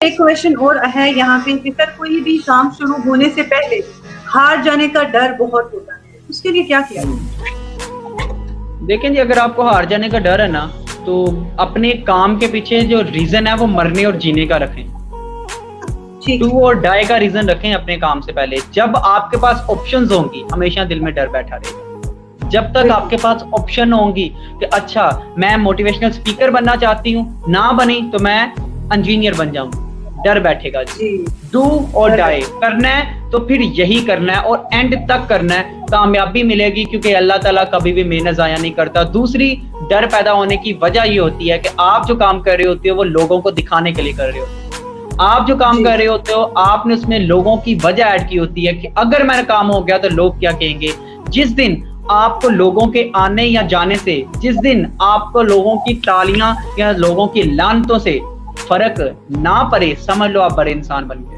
एक क्वेश्चन और है यहाँ पे कि सर कोई भी काम शुरू होने से पहले हार जाने का डर बहुत होता है, उसके लिए क्या किया? देखें जी, अगर आपको हार जाने का डर है ना, तो अपने काम के पीछे जो रीजन है वो मरने और जीने का रखें। डू और डाई का रीजन रखें अपने काम से पहले। जब आपके पास ऑप्शंस होंगी, हमेशा दिल में डर बैठा रहेगा। जब तक आपके पास ऑप्शन होंगी कि अच्छा मैं मोटिवेशनल स्पीकर बनना चाहती हूँ, ना बनी तो मैं इंजीनियर बन जाऊंगी, डर बैठेगा जी। डू और डाई करना है तो फिर यही करना है और एंड तक करना है, कामयाबी मिलेगी, क्योंकि अल्लाह ताला कभी भी मेहनत जाया नहीं करता। दूसरी डर पैदा होने की वजह ये होती है कि आप जो काम कर रहे होते हो वो लोगों को दिखाने के लिए कर रहे हो। आप जो काम कर रहे होते हो, आपने उसमें लोगों की वजह ऐड की होती है कि अगर मेरा काम हो गया तो लोग क्या कहेंगे। जिस दिन आपको लोगों के आने या जाने से, जिस दिन आपको लोगों की तालियां या लोगों की लानतों से फर्क ना पड़े, समझ लो आप बड़े इंसान बन गए।